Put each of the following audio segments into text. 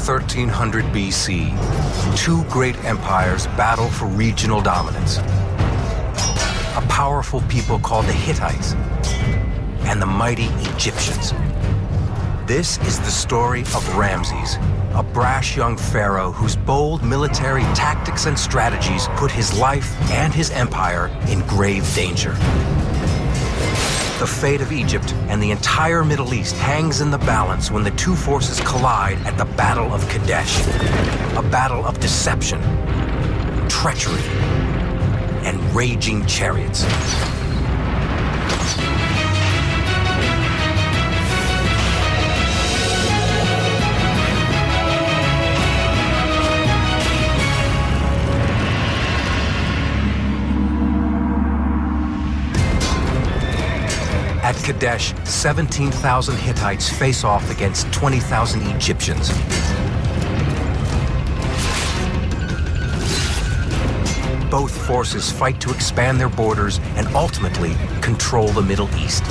1300 BC, two great empires battle for regional dominance. A powerful people called the Hittites and the mighty Egyptians. This is the story of Ramses, a brash young pharaoh whose bold military tactics and strategies put his life and his empire in grave danger. The fate of Egypt and the entire Middle East hangs in the balance when the two forces collide at the Battle of Kadesh, a battle of deception, treachery, and raging chariots. At Kadesh, 17,000 Hittites face off against 20,000 Egyptians. Both forces fight to expand their borders and ultimately control the Middle East.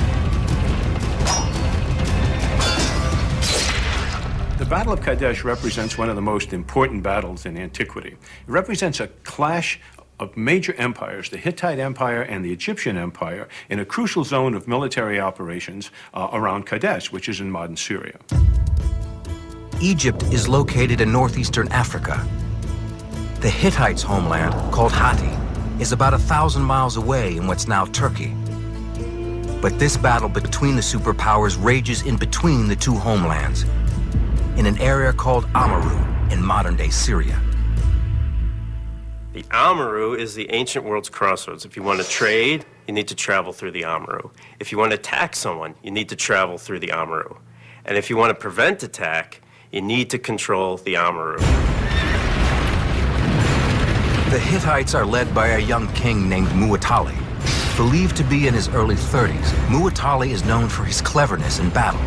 The Battle of Kadesh represents one of the most important battles in antiquity. It represents a clash of major empires, the Hittite Empire and the Egyptian Empire, in a crucial zone of military operations around Kadesh, which is in modern Syria. Egypt is located in northeastern Africa. The Hittites' homeland, called Hatti, is about 1,000 miles away in what's now Turkey. But this battle between the superpowers rages in between the two homelands, in an area called Amurru in modern-day Syria. The Amurru is the ancient world's crossroads. If you want to trade, you need to travel through the Amurru. If you want to attack someone, you need to travel through the Amurru. And if you want to prevent attack, you need to control the Amurru. The Hittites are led by a young king named Muwatalli. Believed to be in his early 30s, Muwatalli is known for his cleverness in battle.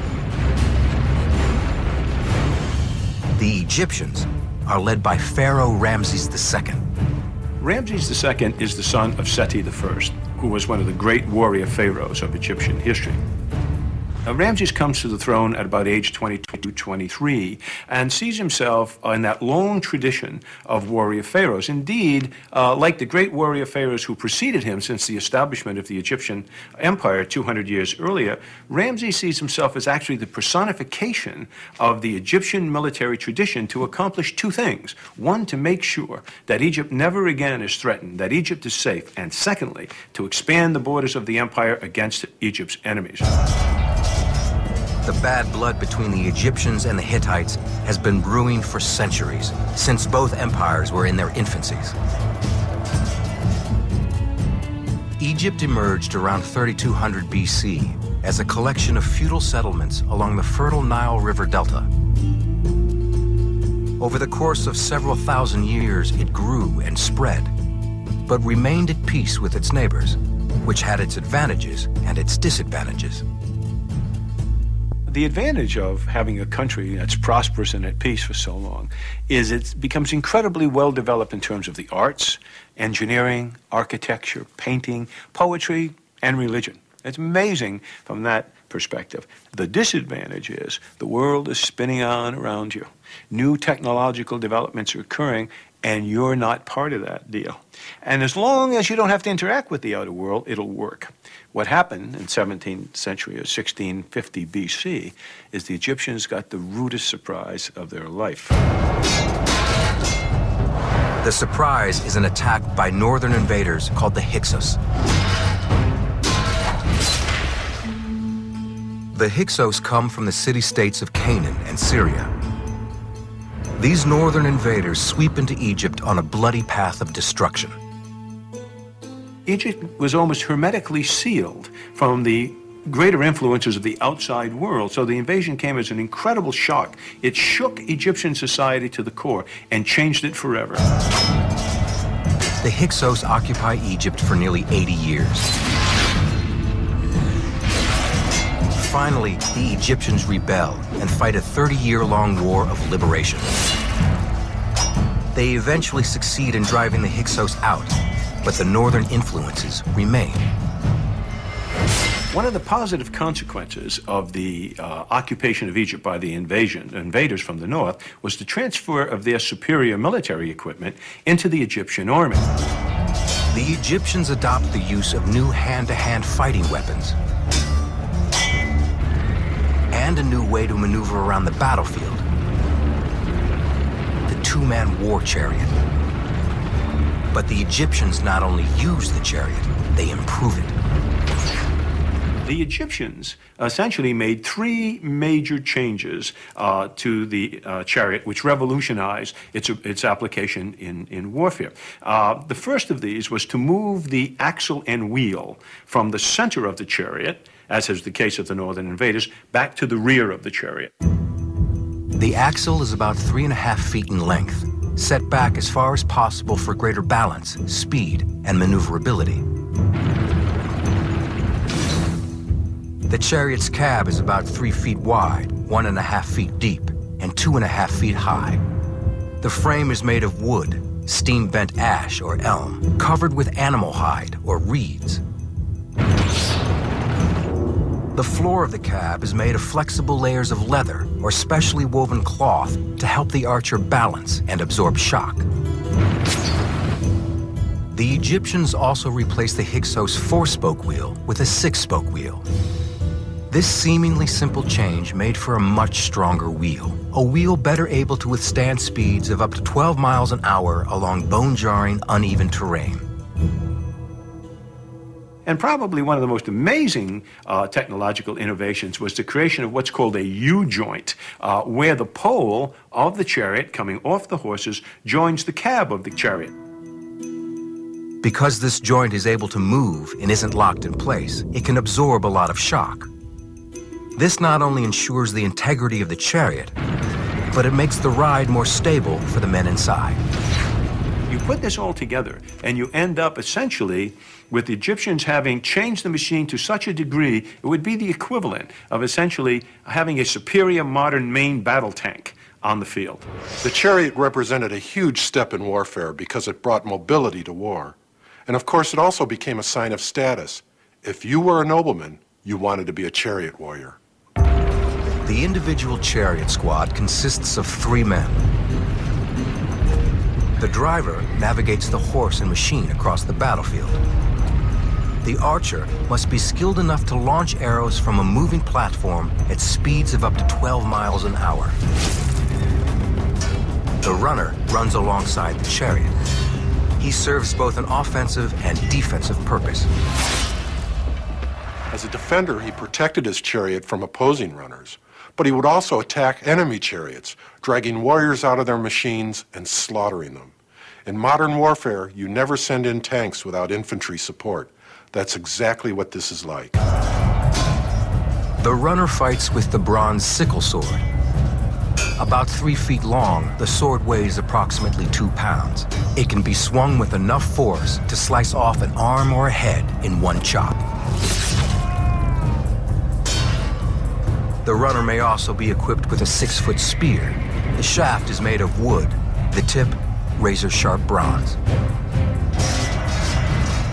The Egyptians are led by Pharaoh Ramses II. Ramses II is the son of Seti I, who was one of the great warrior pharaohs of Egyptian history. Ramses comes to the throne at about age 22, 23, and sees himself in that long tradition of warrior pharaohs. Indeed, like the great warrior pharaohs who preceded him since the establishment of the Egyptian Empire 200 years earlier, Ramses sees himself as actually the personification of the Egyptian military tradition to accomplish two things. One, to make sure that Egypt never again is threatened, that Egypt is safe, and secondly, to expand the borders of the empire against Egypt's enemies. The bad blood between the Egyptians and the Hittites has been brewing for centuries, since both empires were in their infancies. Egypt emerged around 3200 BC as a collection of feudal settlements along the fertile Nile River Delta. Over the course of several thousand years, it grew and spread, but remained at peace with its neighbors, which had its advantages and its disadvantages. The advantage of having a country that's prosperous and at peace for so long is it becomes incredibly well developed in terms of the arts, engineering, architecture, painting, poetry, and religion. It's amazing from that perspective. The disadvantage is the world is spinning on around you. New technological developments are occurring, and you're not part of that deal. And as long as you don't have to interact with the outer world, it'll work. What happened in 17th century or 1650 BC is the Egyptians got the rudest surprise of their life. The surprise is an attack by northern invaders called the Hyksos. The Hyksos come from the city-states of Canaan and Syria. These northern invaders sweep into Egypt on a bloody path of destruction. Egypt was almost hermetically sealed from the greater influences of the outside world, so the invasion came as an incredible shock. It shook Egyptian society to the core and changed it forever. The Hyksos occupy Egypt for nearly 80 years. Finally, the Egyptians rebel and fight a 30-year-long war of liberation. They eventually succeed in driving the Hyksos out, but the northern influences remain. One of the positive consequences of the occupation of Egypt by the invaders from the north was the transfer of their superior military equipment into the Egyptian army. The Egyptians adopt the use of new hand-to-hand fighting weapons and a new way to maneuver around the battlefield, the two-man war chariot. But the Egyptians not only use the chariot, they improve it. The Egyptians essentially made three major changes to the chariot, which revolutionized its application in warfare. The first of these was to move the axle and wheel from the center of the chariot, as is the case of the northern invaders, back to the rear of the chariot. The axle is about 3.5 feet in length, set back as far as possible for greater balance, speed, and maneuverability. The chariot's cab is about 3 feet wide, 1.5 feet deep, and 2.5 feet high. The frame is made of wood, steam-bent ash or elm, covered with animal hide or reeds. The floor of the cab is made of flexible layers of leather or specially woven cloth to help the archer balance and absorb shock. The Egyptians also replaced the Hyksos 4-spoke wheel with a 6-spoke wheel. This seemingly simple change made for a much stronger wheel, a wheel better able to withstand speeds of up to 12 miles an hour along bone-jarring, uneven terrain. And probably one of the most amazing technological innovations was the creation of what's called a U-joint, where the pole of the chariot coming off the horses joins the cab of the chariot. Because this joint is able to move and isn't locked in place, it can absorb a lot of shock. This not only ensures the integrity of the chariot, but it makes the ride more stable for the men inside. You put this all together, and you end up essentially with the Egyptians having changed the machine to such a degree, it would be the equivalent of essentially having a superior modern main battle tank on the field. The chariot represented a huge step in warfare because it brought mobility to war. And of course, it also became a sign of status. If you were a nobleman, you wanted to be a chariot warrior. The individual chariot squad consists of 3 men. The driver navigates the horse and machine across the battlefield. The archer must be skilled enough to launch arrows from a moving platform at speeds of up to 12 miles an hour. The runner runs alongside the chariot. He serves both an offensive and defensive purpose. As a defender, he protected his chariot from opposing runners, but he would also attack enemy chariots, dragging warriors out of their machines and slaughtering them. In modern warfare, you never send in tanks without infantry support. That's exactly what this is like. The runner fights with the bronze sickle sword. About 3 feet long, the sword weighs approximately 2 pounds. It can be swung with enough force to slice off an arm or a head in one chop. The runner may also be equipped with a 6-foot spear. The shaft is made of wood, the tip razor-sharp bronze.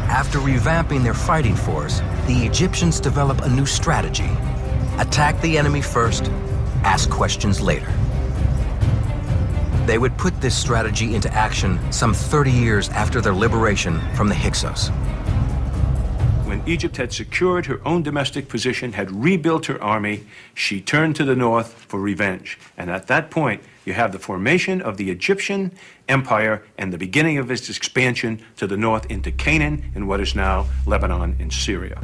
After revamping their fighting force, the Egyptians develop a new strategy. Attack the enemy first, ask questions later. They would put this strategy into action some 30 years after their liberation from the Hyksos. When Egypt had secured her own domestic position, had rebuilt her army, she turned to the north for revenge. And at that point, you have the formation of the Egyptian Empire and the beginning of its expansion to the north into Canaan and what is now Lebanon and Syria.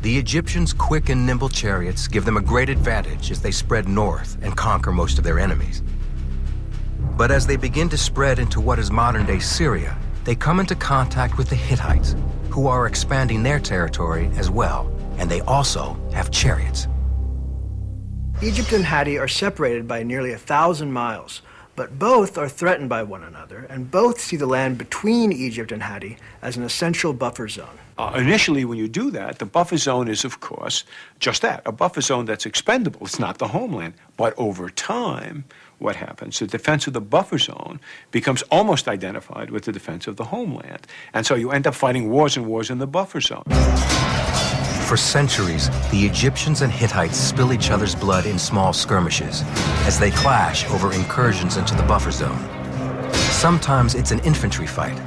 The Egyptians' quick and nimble chariots give them a great advantage as they spread north and conquer most of their enemies. But as they begin to spread into what is modern-day Syria, they come into contact with the Hittites, who are expanding their territory as well, and they also have chariots. Egypt and Hatti are separated by nearly 1,000 miles, but both are threatened by one another, and both see the land between Egypt and Hatti as an essential buffer zone. Initially, when you do that, the buffer zone is, of course, just that, a buffer zone that's expendable. It's not the homeland. But over time, what happens? The defense of the buffer zone becomes almost identified with the defense of the homeland. And so you end up fighting wars and wars in the buffer zone. For centuries, the Egyptians and Hittites spill each other's blood in small skirmishes as they clash over incursions into the buffer zone. Sometimes it's an infantry fight,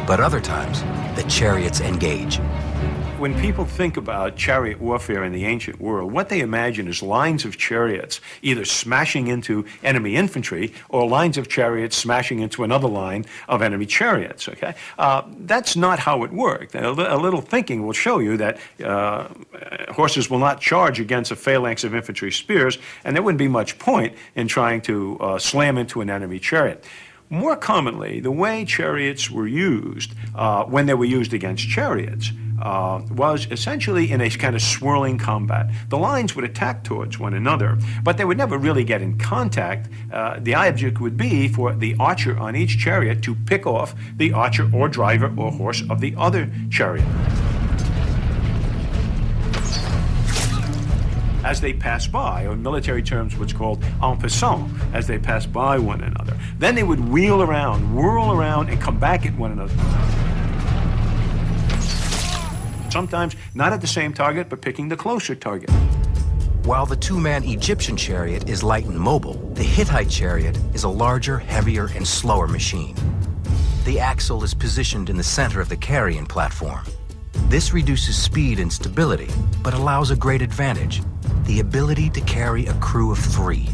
but other times, the chariots engage. When people think about chariot warfare in the ancient world, what they imagine is lines of chariots either smashing into enemy infantry or lines of chariots smashing into another line of enemy chariots, okay? That's not how it worked. A little thinking will show you that horses will not charge against a phalanx of infantry spears, and there wouldn't be much point in trying to slam into an enemy chariot. More commonly, the way chariots were used when they were used against chariots was essentially in a kind of swirling combat. The lines would attack towards one another, but they would never really get in contact. The object would be for the archer on each chariot to pick off the archer or driver or horse of the other chariot. As they pass by, or in military terms what's called en passant, as they pass by one another. Then they would wheel around, whirl around, and come back at one another. Sometimes not at the same target, but picking the closer target. While the two-man Egyptian chariot is light and mobile, the Hittite chariot is a larger, heavier, and slower machine. The axle is positioned in the center of the carrying platform. This reduces speed and stability, but allows a great advantage: the ability to carry a crew of 3.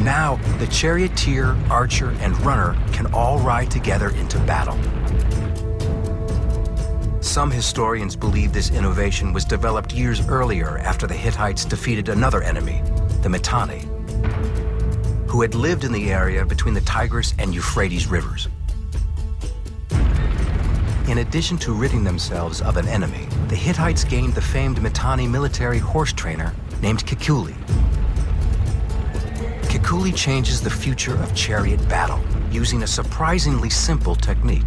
Now, the charioteer, archer, and runner can all ride together into battle. Some historians believe this innovation was developed years earlier after the Hittites defeated another enemy, the Mitanni, who had lived in the area between the Tigris and Euphrates rivers. In addition to ridding themselves of an enemy, the Hittites gained the famed Mitanni military horse trainer named Kekuli. Kekuli changes the future of chariot battle using a surprisingly simple technique.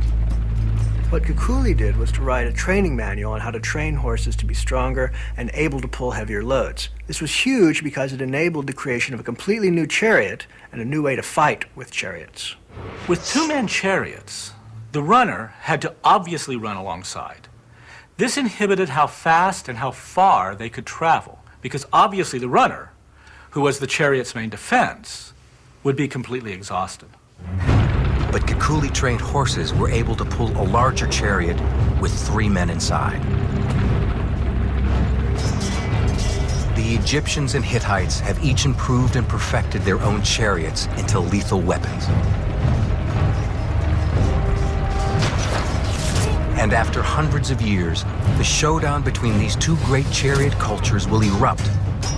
What Kekuli did was to write a training manual on how to train horses to be stronger and able to pull heavier loads. This was huge because it enabled the creation of a completely new chariot and a new way to fight with chariots. With two-man chariots, the runner had to obviously run alongside. This inhibited how fast and how far they could travel, because obviously the runner, who was the chariot's main defense, would be completely exhausted. But Kekuli-trained horses were able to pull a larger chariot with 3 men inside. The Egyptians and Hittites have each improved and perfected their own chariots into lethal weapons. And after hundreds of years, the showdown between these two great chariot cultures will erupt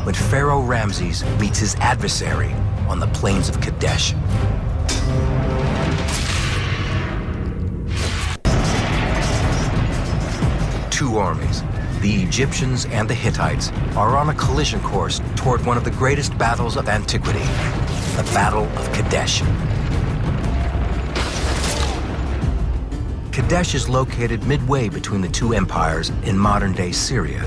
when Pharaoh Ramses meets his adversary on the plains of Kadesh. Two armies, the Egyptians and the Hittites, are on a collision course toward one of the greatest battles of antiquity, the Battle of Kadesh. Kadesh is located midway between the two empires in modern-day Syria.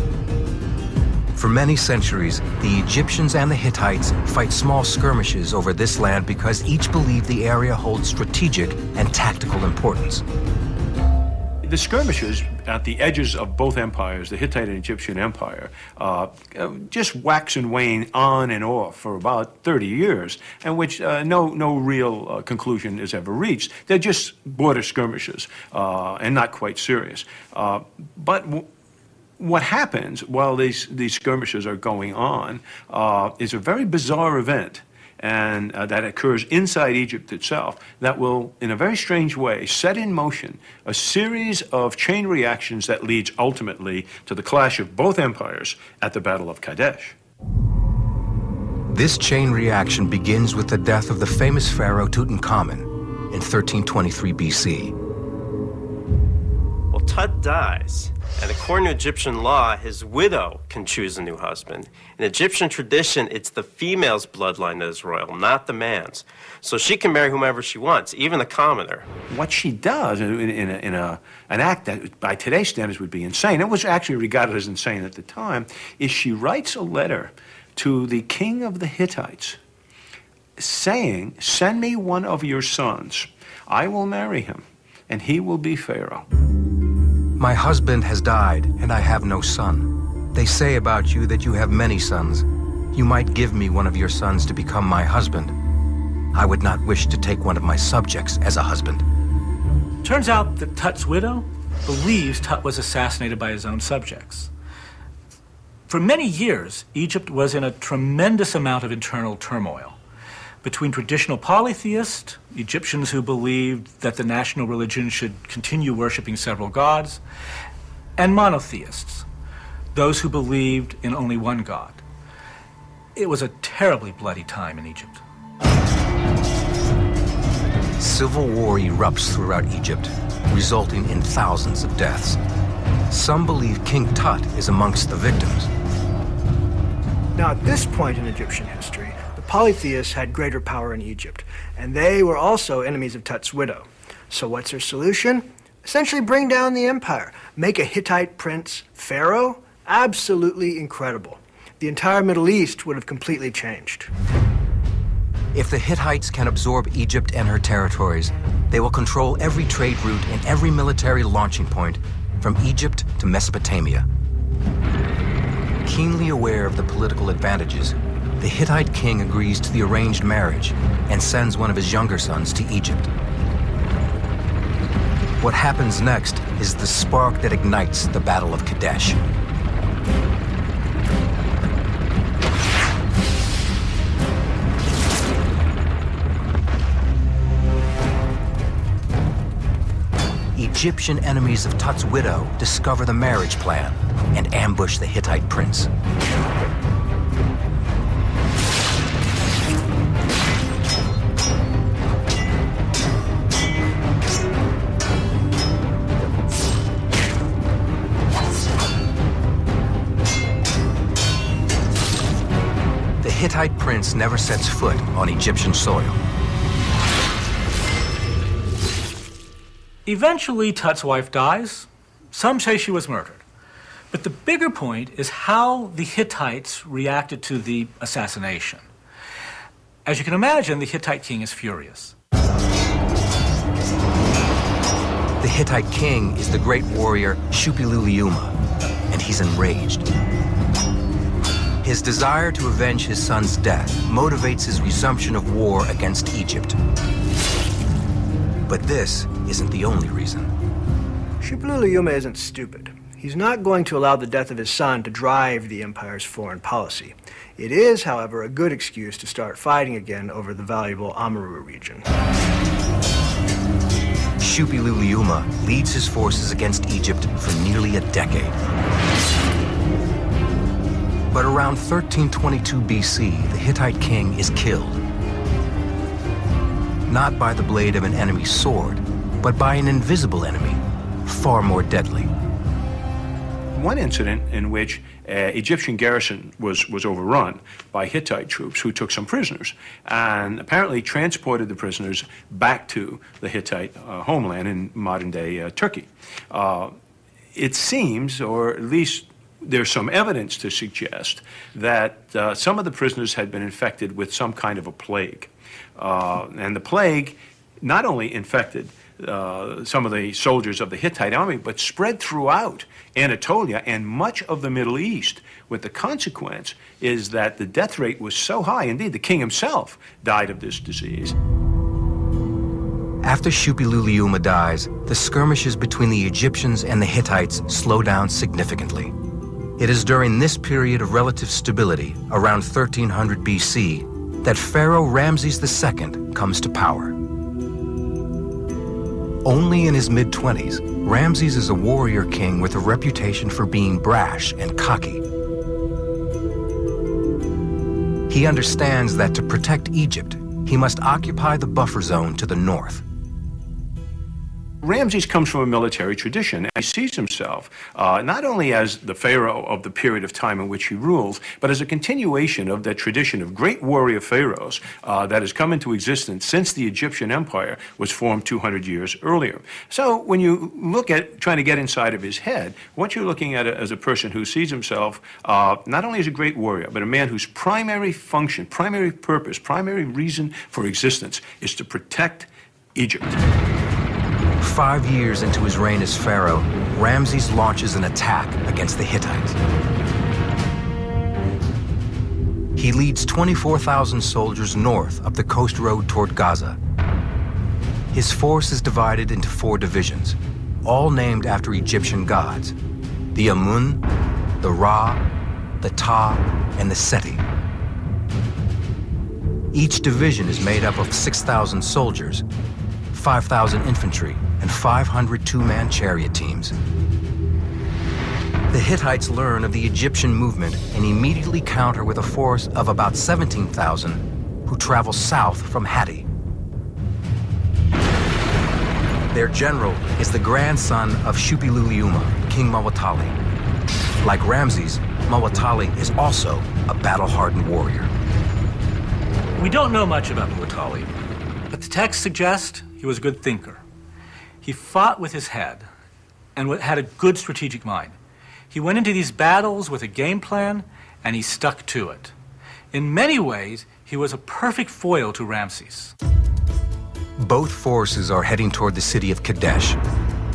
For many centuries, the Egyptians and the Hittites fight small skirmishes over this land because each believed the area holds strategic and tactical importance. The skirmishes at the edges of both empires, the Hittite and Egyptian empire, just wax and wane on and off for about 30 years, in which no real conclusion is ever reached. They're just border skirmishes and not quite serious. But what happens while these skirmishes are going on is a very bizarre event, and that occurs inside Egypt itself, that will, in a very strange way, set in motion a series of chain reactions that leads ultimately to the clash of both empires at the Battle of Kadesh. This chain reaction begins with the death of the famous pharaoh Tutankhamun in 1323 BC. Well, Tut dies, and according to Egyptian law, his widow can choose a new husband. In Egyptian tradition, it's the female's bloodline that is royal, not the man's. So she can marry whomever she wants, even the commoner. What she does in an act that by today's standards would be insane, it was actually regarded as insane at the time, is she writes a letter to the king of the Hittites saying, "Send me one of your sons. I will marry him, and he will be Pharaoh." My husband has died, and I have no son. They say about you that you have many sons. You might give me one of your sons to become my husband. I would not wish to take one of my subjects as a husband. Turns out that Tut's widow believes Tut was assassinated by his own subjects. For many years, Egypt was in a tremendous amount of internal turmoil between traditional polytheists, Egyptians who believed that the national religion should continue worshiping several gods, and monotheists, those who believed in only one god. It was a terribly bloody time in Egypt. Civil war erupts throughout Egypt, resulting in thousands of deaths. Some believe King Tut is amongst the victims. Now, at this point in Egyptian history, the polytheists had greater power in Egypt, and they were also enemies of Tut's widow. So what's their solution? Essentially bring down the empire, make a Hittite prince pharaoh. Absolutely incredible. The entire Middle East would have completely changed. If the Hittites can absorb Egypt and her territories, they will control every trade route and every military launching point from Egypt to Mesopotamia. Keenly aware of the political advantages, the Hittite king agrees to the arranged marriage and sends one of his younger sons to Egypt. What happens next is the spark that ignites the Battle of Kadesh. Egyptian enemies of Tut's widow discover the marriage plan and ambush the Hittite prince. The Hittite prince never sets foot on Egyptian soil. Eventually, Tut's wife dies. Some say she was murdered. But the bigger point is how the Hittites reacted to the assassination. As you can imagine, the Hittite king is furious. The Hittite king is the great warrior Shupilululiuma, and he's enraged. His desire to avenge his son's death motivates his resumption of war against Egypt. But this isn't the only reason. Shupilululiuma isn't stupid. He's not going to allow the death of his son to drive the empire's foreign policy. It is, however, a good excuse to start fighting again over the valuable Amurru region. Shupilululiuma leads his forces against Egypt for nearly a decade. But around 1322 BC, the Hittite king is killed. Not by the blade of an enemy's sword, but by an invisible enemy, far more deadly. One incident in which Egyptian garrison was overrun by Hittite troops who took some prisoners and apparently transported the prisoners back to the Hittite homeland in modern-day Turkey. It seems, or at least there's some evidence to suggest, that some of the prisoners had been infected with some kind of a plague. And the plague not only infected some of the soldiers of the Hittite army, but spread throughout Anatolia and much of the Middle East, with the consequence is that the death rate was so high. Indeed, the king himself died of this disease. After Shupilululiuma dies, the skirmishes between the Egyptians and the Hittites slow down significantly. It is during this period of relative stability, around 1300 BC, that Pharaoh Ramses II comes to power. Only in his mid-20s, Ramses is a warrior king with a reputation for being brash and cocky. He understands that to protect Egypt, he must occupy the buffer zone to the north. Ramses comes from a military tradition, and he sees himself not only as the pharaoh of the period of time in which he rules, but as a continuation of that tradition of great warrior pharaohs that has come into existence since the Egyptian empire was formed 200 years earlier. So when you look at trying to get inside of his head, what you're looking at as a person who sees himself not only as a great warrior, but a man whose primary function, primary purpose, primary reason for existence is to protect Egypt. 5 years into his reign as pharaoh, Ramses launches an attack against the Hittites. He leads 24,000 soldiers north up the coast road toward Gaza. His force is divided into 4 divisions, all named after Egyptian gods: the Amun, the Ra, the Ta, and the Seti. Each division is made up of 6,000 soldiers, 5,000 infantry, and 500 two-man chariot teams. The Hittites learn of the Egyptian movement and immediately counter with a force of about 17,000 who travel south from Hatti. Their general is the grandson of Shupililiuma, King Mawatali. Like Ramses, Mawatali is also a battle-hardened warrior. We don't know much about Mawatali, but the texts suggest he was a good thinker. He fought with his head and had a good strategic mind. He went into these battles with a game plan, and he stuck to it. In many ways, he was a perfect foil to Ramses. Both forces are heading toward the city of Kadesh.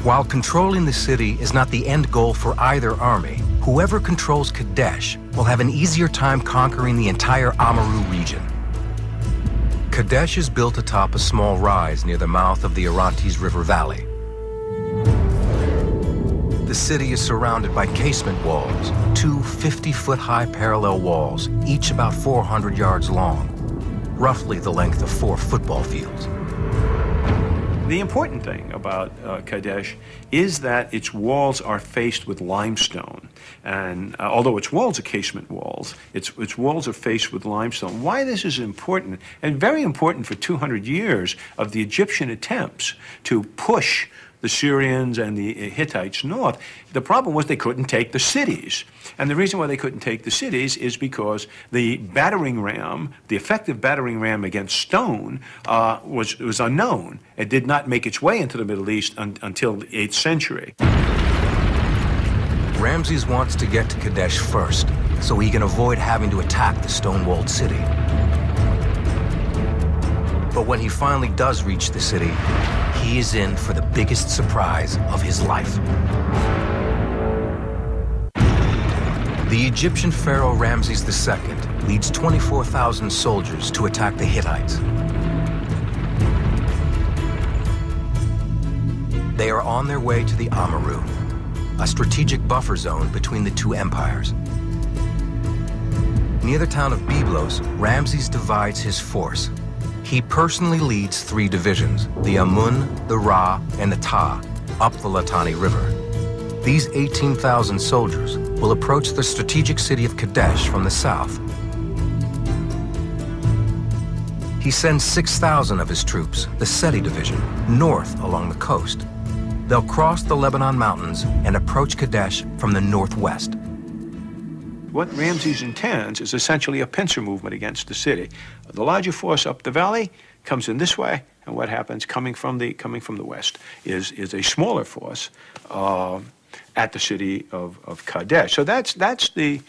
While controlling the city is not the end goal for either army, whoever controls Kadesh will have an easier time conquering the entire Amaru region. Kadesh is built atop a small rise near the mouth of the Orontes River Valley. The city is surrounded by casement walls, 2 50-foot-high parallel walls, each about 400 yards long, roughly the length of 4 football fields. The important thing about Kadesh is that its walls are faced with limestone. And although its walls are casement walls, its walls are faced with limestone. Why this is important, and very important for 200 years of the Egyptian attempts to push the Syrians and the Hittites north, the problem was they couldn't take the cities. And the reason why they couldn't take the cities is because the battering ram, the effective battering ram against stone, was unknown. It did not make its way into the Middle East until the 8th century. Ramses wants to get to Kadesh first, so he can avoid having to attack the stone-walled city. But when he finally does reach the city, he is in for the biggest surprise of his life. The Egyptian pharaoh Ramses II leads 24,000 soldiers to attack the Hittites. They are on their way to the Amaru, a strategic buffer zone between the 2 empires. Near the town of Byblos, Ramses divides his force. He personally leads 3 divisions, the Amun, the Ra, and the Ta, up the Litani River. These 18,000 soldiers will approach the strategic city of Kadesh from the south. He sends 6,000 of his troops, the Seti division, north along the coast. They'll cross the Lebanon mountains and approach Kadesh from the northwest. What Ramses intends is essentially a pincer movement against the city. The larger force up the valley comes in this way, and what happens coming from the west is a smaller force at the city of Kadesh. So that's the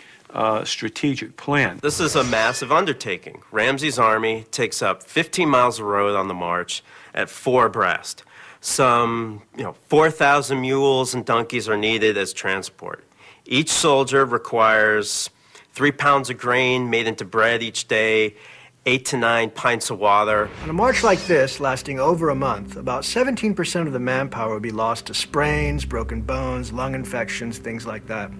strategic plan. This is a massive undertaking. Ramses' army takes up 15 miles of road on the march at 4 abreast. Some 4,000 mules and donkeys are needed as transport. Each soldier requires 3 pounds of grain made into bread each day, 8 to 9 pints of water. On a march like this, lasting over a month, about 17% of the manpower would be lost to sprains, broken bones, lung infections, things like that.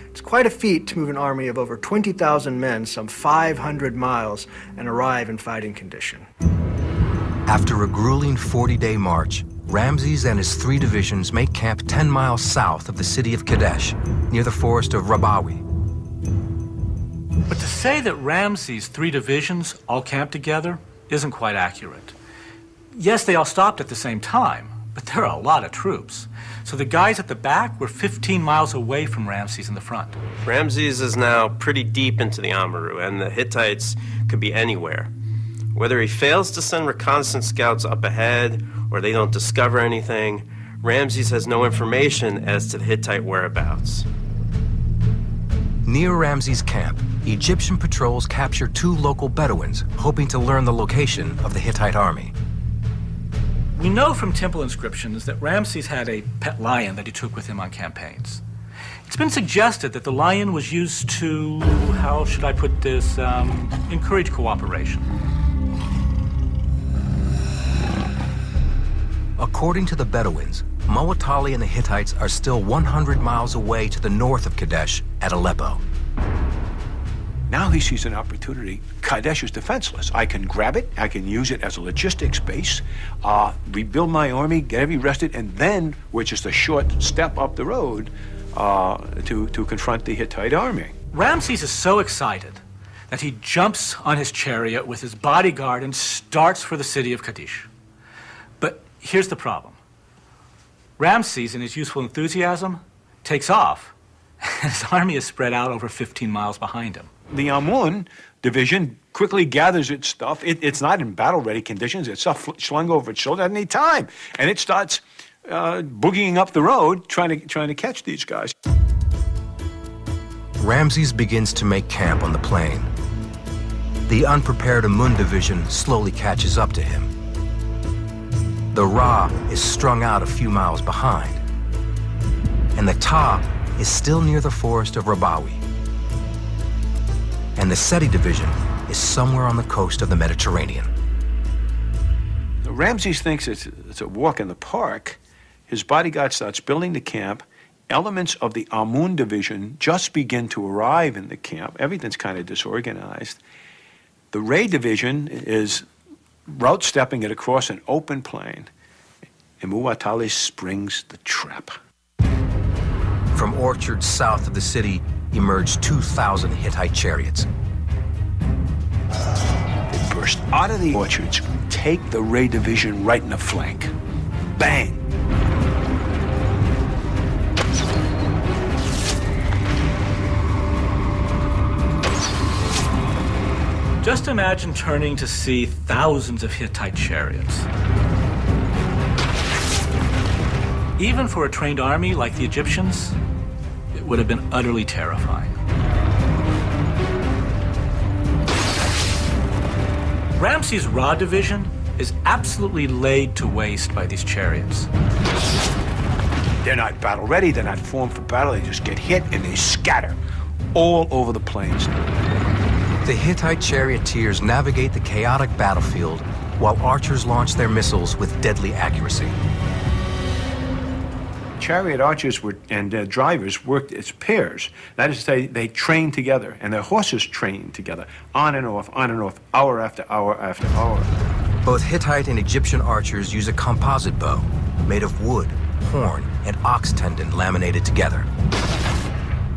It's quite a feat to move an army of over 20,000 men some 500 miles and arrive in fighting condition. After a grueling 40-day march, Ramses and his 3 divisions make camp 10 miles south of the city of Kadesh, near the forest of Rabawi. But to say that Ramses' 3 divisions all camped together isn't quite accurate. Yes, they all stopped at the same time, but there are a lot of troops. So the guys at the back were 15 miles away from Ramses in the front. Ramses is now pretty deep into the Amaru, and the Hittites could be anywhere. Whether he fails to send reconnaissance scouts up ahead or they don't discover anything, Ramses has no information as to the Hittite whereabouts. Near Ramses' camp, Egyptian patrols capture 2 local Bedouins, hoping to learn the location of the Hittite army. We know from temple inscriptions that Ramses had a pet lion that he took with him on campaigns. It's been suggested that the lion was used to, how should I put this, encourage cooperation. According to the Bedouins, Muwatalli and the Hittites are still 100 miles away to the north of Kadesh at Aleppo. Now he sees an opportunity. Kadesh is defenseless. I can grab it, I can use it as a logistics base, rebuild my army, get every rested, and then we're just a short step up the road to confront the Hittite army. Ramses is so excited that he jumps on his chariot with his bodyguard and starts for the city of Kadesh. But here's the problem. Ramses, in his youthful enthusiasm, takes off, and his army is spread out over 15 miles behind him. The Amun division quickly gathers its stuff. It's not in battle-ready conditions. It's slung over its shoulder at any time. And it starts boogieing up the road, trying to catch these guys. Ramses begins to make camp on the plain. The unprepared Amun division slowly catches up to him. The Ra is strung out a few miles behind. And the Ta is still near the forest of Rabawi. And the Seti division is somewhere on the coast of the Mediterranean. Ramses thinks it's a walk in the park. His bodyguard starts building the camp. Elements of the Amun division just begin to arrive in the camp. Everything's kind of disorganized. The Ray division is route stepping it across an open plain. And Muwatalli springs the trap. From orchards south of the city emerged 2,000 Hittite chariots. They burst out of the orchards, take the Ray division right in the flank. Bang! Just imagine turning to see thousands of Hittite chariots. Even for a trained army like the Egyptians, it would have been utterly terrifying. Ramses' Ra division is absolutely laid to waste by these chariots. They're not battle ready, they're not formed for battle, they just get hit and they scatter all over the plains. The Hittite charioteers navigate the chaotic battlefield while archers launch their missiles with deadly accuracy. Chariot archers and drivers worked as pairs. That is to say, they trained together, and their horses trained together, on and off, hour after hour after hour. Both Hittite and Egyptian archers use a composite bow made of wood, horn, and ox tendon laminated together.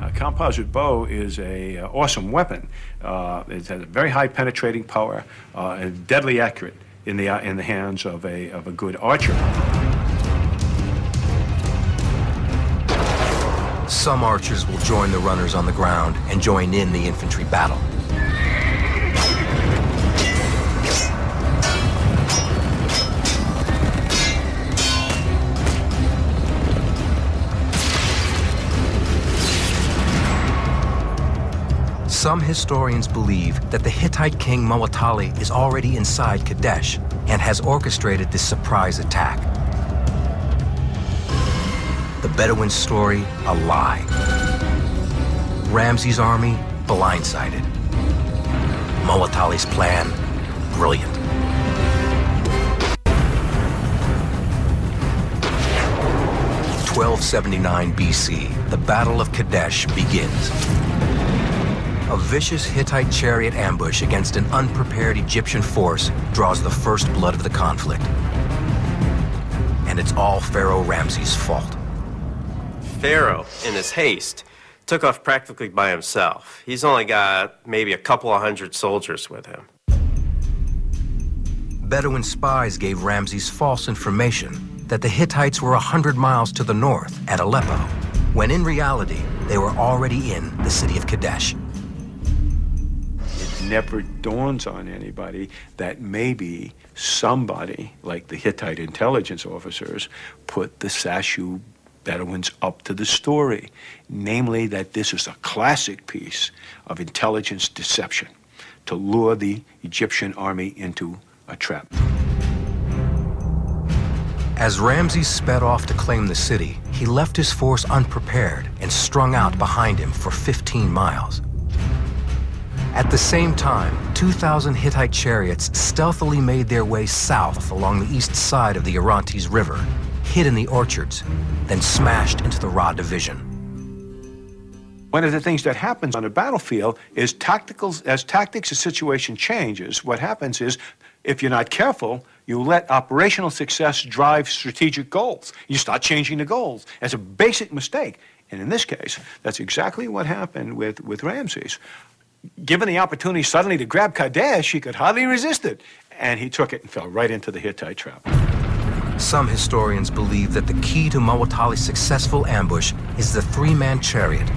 A composite bow is an awesome weapon. It has a very high penetrating power and deadly accurate in the hands of a good archer. Some archers will join the runners on the ground and join in the infantry battle. Some historians believe that the Hittite king Muwatalli is already inside Kadesh and has orchestrated this surprise attack. The Bedouin story, a lie. Ramses' army, blindsided. Muwatalli's plan, brilliant. In 1279 BC, the Battle of Kadesh begins. A vicious Hittite chariot ambush against an unprepared Egyptian force draws the first blood of the conflict. And it's all Pharaoh Ramses' fault. Pharaoh, in his haste, took off practically by himself. He's only got maybe a couple of hundred soldiers with him. Bedouin spies gave Ramses false information that the Hittites were 100 miles to the north at Aleppo, when in reality, they were already in the city of Kadesh. It never dawns on anybody that maybe somebody, like the Hittite intelligence officers, put the Sashu Bedouins up to the story, namely that this is a classic piece of intelligence deception to lure the Egyptian army into a trap. As Ramses sped off to claim the city, he left his force unprepared and strung out behind him for 15 miles. At the same time, 2,000 Hittite chariots stealthily made their way south along the east side of the Orontes River, hid in the orchards, then smashed into the Ra division. One of the things that happens on a battlefield is as tactics and situation changes, what happens is, if you're not careful, you let operational success drive strategic goals. You start changing the goals. That's a basic mistake. And in this case, that's exactly what happened with Ramses. Given the opportunity suddenly to grab Kadesh, he could hardly resist it. And he took it and fell right into the Hittite trap. Some historians believe that the key to Muwatalli's successful ambush is the three-man chariot.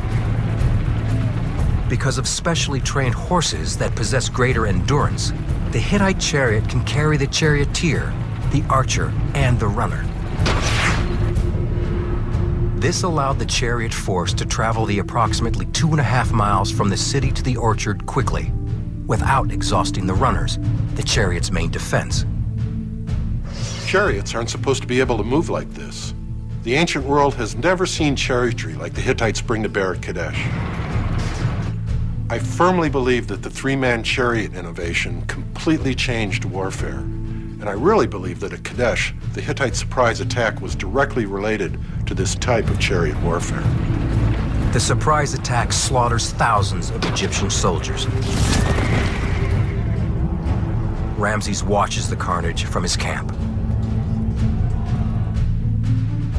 Because of specially trained horses that possess greater endurance, the Hittite chariot can carry the charioteer, the archer, and the runner. This allowed the chariot force to travel the approximately 2.5 miles from the city to the orchard quickly, without exhausting the runners, the chariot's main defense. Chariots aren't supposed to be able to move like this. The ancient world has never seen chariotry like the Hittites bring to bear at Kadesh. I firmly believe that the three-man chariot innovation completely changed warfare. And I really believe that at Kadesh, the Hittite surprise attack was directly related to this type of chariot warfare. The surprise attack slaughters thousands of Egyptian soldiers. Ramses watches the carnage from his camp.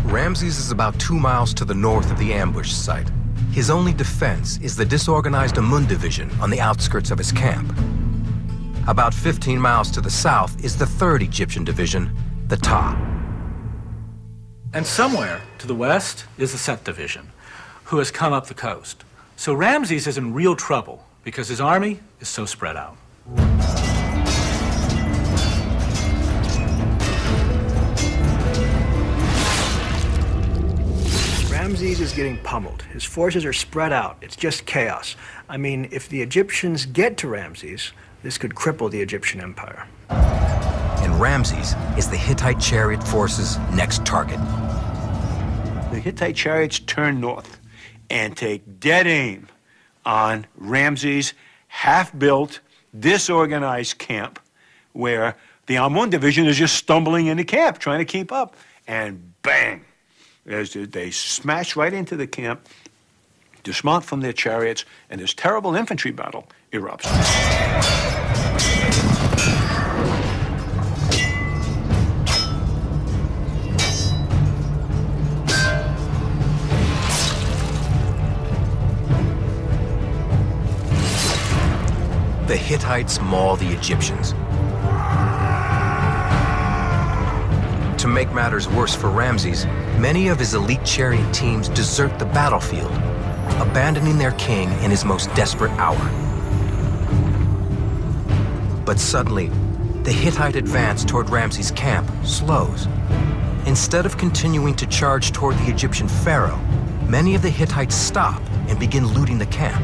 Ramses is about 2 miles to the north of the ambush site. His only defense is the disorganized Amun division on the outskirts of his camp. About 15 miles to the south is the 3rd Egyptian division, the Ta. And somewhere to the west is the Set division, who has come up the coast. So Ramses is in real trouble because his army is so spread out. Ramses is getting pummeled. His forces are spread out. It's just chaos. I mean, if the Egyptians get to Ramses, this could cripple the Egyptian empire. And Ramses is the Hittite chariot force's next target. The Hittite chariots turn north and take dead aim on Ramses' half-built, disorganized camp, where the Amun division is just stumbling into camp, trying to keep up. And bang! They smash right into the camp, dismount from their chariots, and this terrible infantry battle erupts. The Hittites maul the Egyptians. To make matters worse for Ramses, many of his elite chariot teams desert the battlefield, abandoning their king in his most desperate hour. But suddenly, the Hittite advance toward Ramses' camp slows. Instead of continuing to charge toward the Egyptian pharaoh, many of the Hittites stop and begin looting the camp.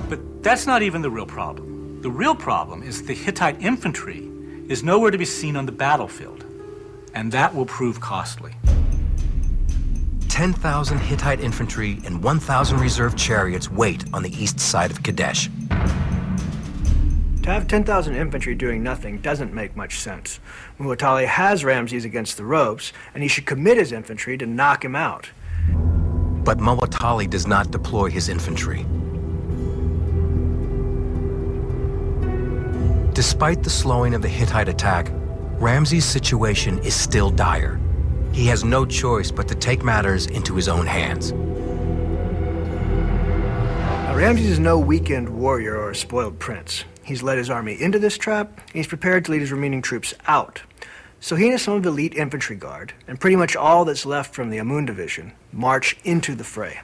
But that's not even the real problem. The real problem is the Hittite infantry is nowhere to be seen on the battlefield. And that will prove costly. 10,000 Hittite infantry and 1,000 reserve chariots wait on the east side of Kadesh. To have 10,000 infantry doing nothing doesn't make much sense. Muwatalli has Ramses against the ropes, and he should commit his infantry to knock him out. But Muwatalli does not deploy his infantry. Despite the slowing of the Hittite attack, Ramses' situation is still dire. He has no choice but to take matters into his own hands. Now, Ramses is no weekend warrior or a spoiled prince. He's led his army into this trap, and he's prepared to lead his remaining troops out. So he and some of the elite infantry guard, and pretty much all that's left from the Amun division, march into the fray.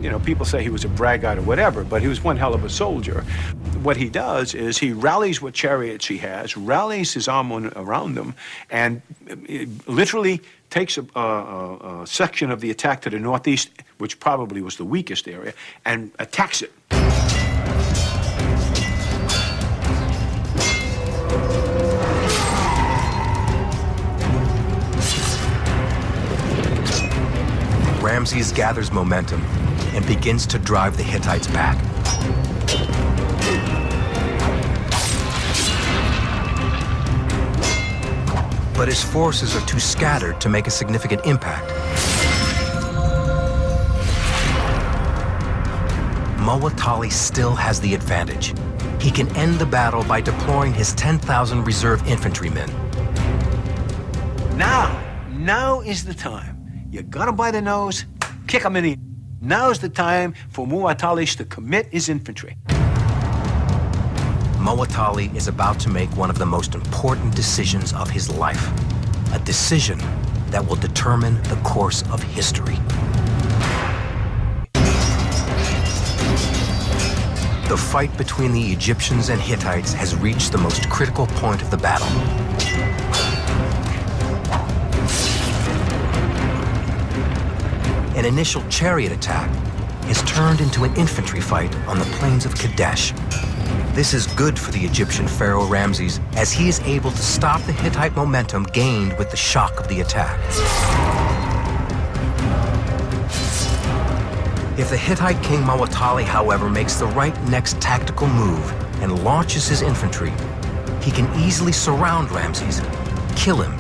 You know, people say he was a braggart or whatever, but he was one hell of a soldier. What he does is he rallies what chariots he has, rallies his army around them, and literally takes a section of the attack to the northeast, which probably was the weakest area, and attacks it. Ramses gathers momentum and begins to drive the Hittites back. But his forces are too scattered to make a significant impact. Muwatalli still has the advantage. He can end the battle by deploying his 10,000 reserve infantrymen. Now is the time. You got him by the nose, kick him in the... Now's the time for Muwatalli to commit his infantry. Muwatalli is about to make one of the most important decisions of his life. A decision that will determine the course of history. The fight between the Egyptians and Hittites has reached the most critical point of the battle. An initial chariot attack is turned into an infantry fight on the plains of Kadesh. This is good for the Egyptian pharaoh Ramses, as he is able to stop the Hittite momentum gained with the shock of the attack. If the Hittite king Muwatalli, however, makes the right next tactical move and launches his infantry, he can easily surround Ramses, kill him,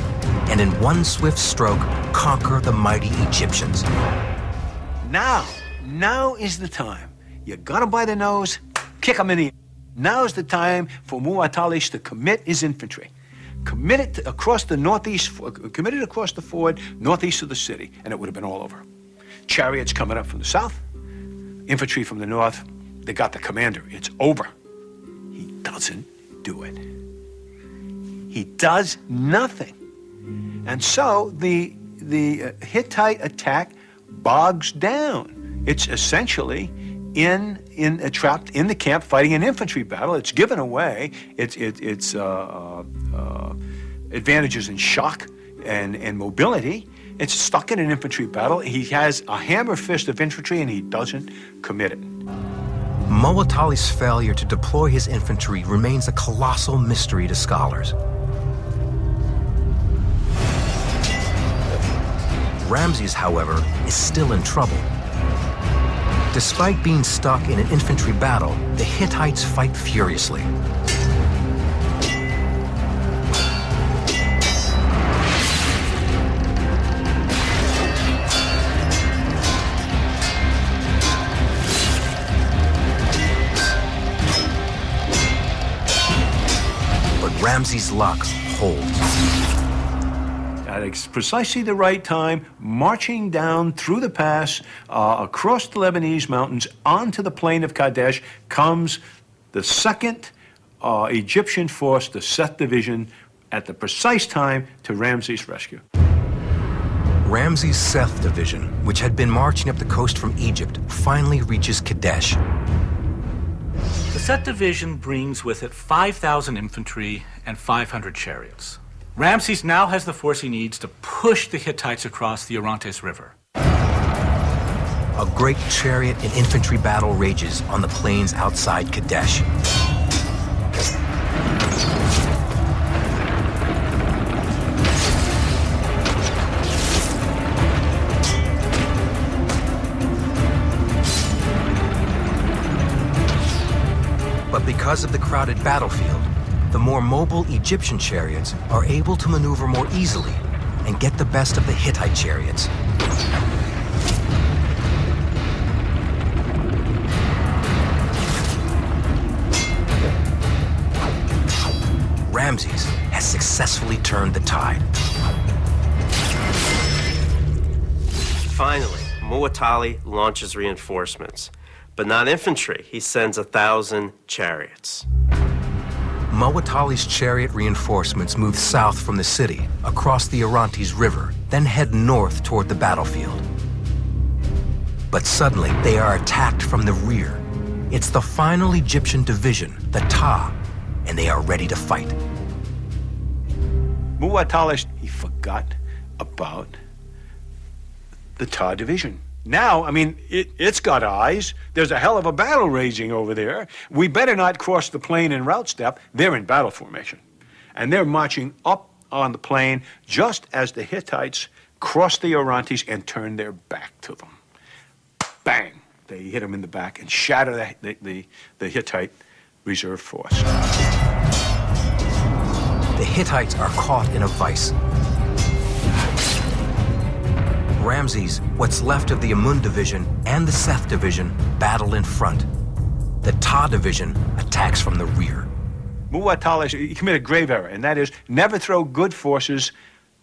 and in one swift stroke, conquer the mighty Egyptians. Now is the time. You got him by the nose, kick him in the... Now's the time for Muwatalli to commit his infantry. Commit it across the northeast, commit it across the ford, northeast of the city, and it would have been all over. Chariots coming up from the south, infantry from the north. They got the commander. It's over. He doesn't do it. He does nothing. And so the Hittite attack bogs down. It's essentially trapped in the camp fighting an infantry battle. It's given away its advantages in shock and mobility. It's stuck in an infantry battle. He has a hammer fist of infantry and he doesn't commit it. Muwatalli's failure to deploy his infantry remains a colossal mystery to scholars. Ramses, however, is still in trouble. Despite being stuck in an infantry battle, the Hittites fight furiously. But Ramses' luck holds. At precisely the right time, marching down through the pass, across the Lebanese mountains, onto the plain of Kadesh, comes the second Egyptian force, the Seth Division, at the precise time to Ramses' rescue. Ramses' Seth Division, which had been marching up the coast from Egypt, finally reaches Kadesh. The Seth Division brings with it 5,000 infantry and 500 chariots. Ramses now has the force he needs to push the Hittites across the Orontes River. A great chariot and infantry battle rages on the plains outside Kadesh. But because of the crowded battlefield, the more mobile Egyptian chariots are able to maneuver more easily and get the best of the Hittite chariots. Ramses has successfully turned the tide. Finally, Muwatalli launches reinforcements, but not infantry. He sends 1,000 chariots. Muwatalli's chariot reinforcements move south from the city, across the Orontes River, then head north toward the battlefield. But suddenly, they are attacked from the rear. It's the final Egyptian division, the Ta, and they are ready to fight. Muwatalli, he forgot about the Ta division. Now, I mean, it's got eyes. There's a hell of a battle raging over there. We better not cross the plain in route step. They're in battle formation. And they're marching up on the plain just as the Hittites cross the Orontes, and turn their back to them. Bang! They hit them in the back and shatter the Hittite reserve force. The Hittites are caught in a vice. Ramses, what's left of the Amun division and the Seth division battle in front. The Ta division attacks from the rear. Muwatallah, he committed a grave error, and that is never throw good forces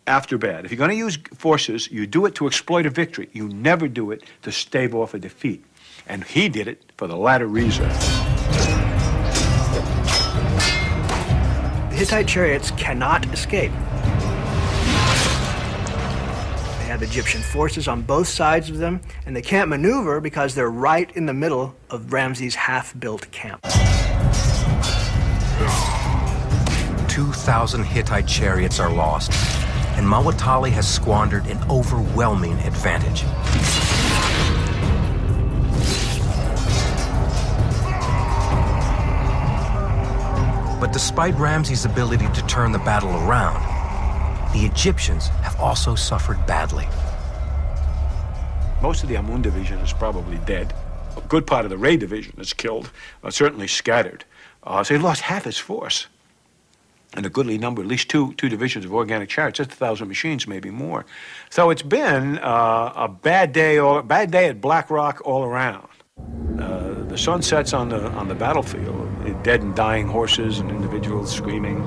after bad. If you're going to use forces, you do it to exploit a victory. You never do it to stave off a defeat. And he did it for the latter reason. The Hittite chariots cannot escape. They have Egyptian forces on both sides of them, and they can't maneuver because they're right in the middle of Ramses' half-built camp. 2,000 Hittite chariots are lost, and Muwatallah has squandered an overwhelming advantage. But despite Ramses' ability to turn the battle around, the Egyptians have also suffered badly. Most of the Amun division is probably dead. A good part of the Ray division is killed, certainly scattered. So he lost half his force. And a goodly number, at least two divisions of organic chariots, just 1,000 machines, maybe more. So it's been a bad day at Black Rock all around. The sun sets on the battlefield, dead and dying horses and individuals screaming.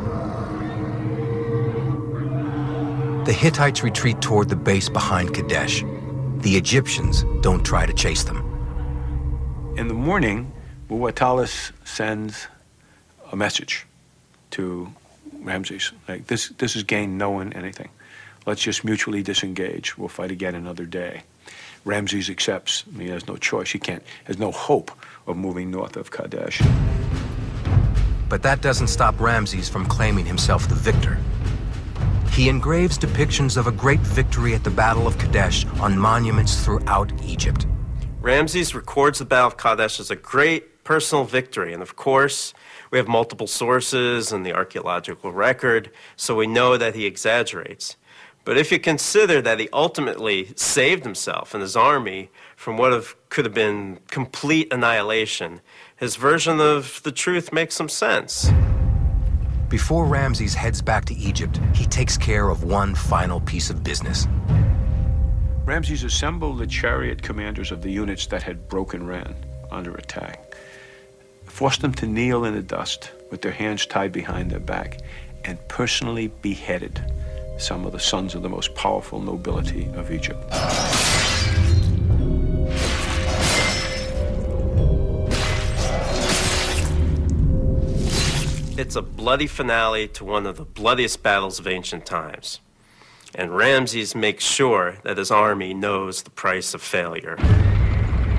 The Hittites retreat toward the base behind Kadesh. The Egyptians don't try to chase them. In the morning, Muwatallah sends a message to Ramses, like, this is gain no one anything. Let's just mutually disengage. We'll fight again another day. Ramses accepts. He has no choice. Has no hope of moving north of Kadesh. But that doesn't stop Ramses from claiming himself the victor. He engraves depictions of a great victory at the Battle of Kadesh on monuments throughout Egypt. Ramses records the Battle of Kadesh as a great personal victory, and of course, we have multiple sources in the archaeological record, so we know that he exaggerates. But if you consider that he ultimately saved himself and his army from what could have been complete annihilation, his version of the truth makes some sense. Before Ramses heads back to Egypt, he takes care of one final piece of business. Ramses assembled the chariot commanders of the units that had broken ran under attack, forced them to kneel in the dust with their hands tied behind their back, and personally beheaded some of the sons of the most powerful nobility of Egypt. It's a bloody finale to one of the bloodiest battles of ancient times. And Ramses makes sure that his army knows the price of failure.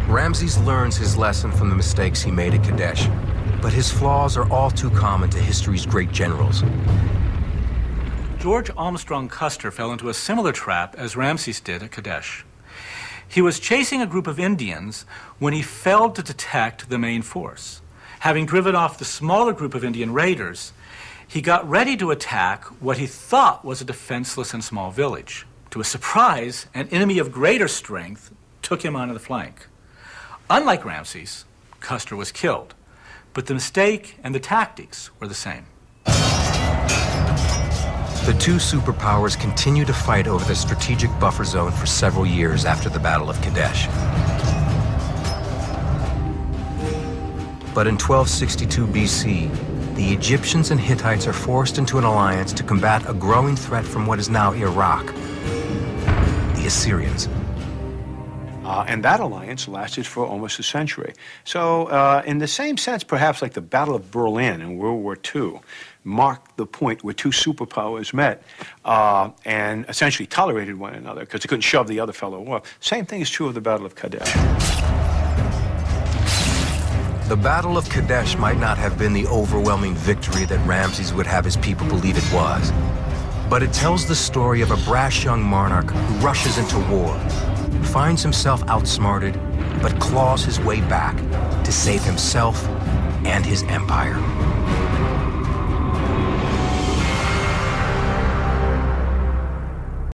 Ramses learns his lesson from the mistakes he made at Kadesh, but his flaws are all too common to history's great generals. George Armstrong Custer fell into a similar trap as Ramses did at Kadesh. He was chasing a group of Indians when he failed to detect the main force. Having driven off the smaller group of Indian raiders, he got ready to attack what he thought was a defenseless and small village. To his surprise, an enemy of greater strength took him onto the flank. Unlike Ramses, Custer was killed, but the mistake and the tactics were the same. The two superpowers continue to fight over the strategic buffer zone for several years after the Battle of Kadesh. But in 1262 BC, the Egyptians and Hittites are forced into an alliance to combat a growing threat from what is now Iraq, the Assyrians. And that alliance lasted for almost a century. So in the same sense, perhaps like the Battle of Berlin in World War II marked the point where two superpowers met and essentially tolerated one another because they couldn't shove the other fellow off. Same thing is true of the Battle of Kadesh. The Battle of Kadesh might not have been the overwhelming victory that Ramses would have his people believe it was, but it tells the story of a brash young monarch who rushes into war, finds himself outsmarted, but claws his way back to save himself and his empire.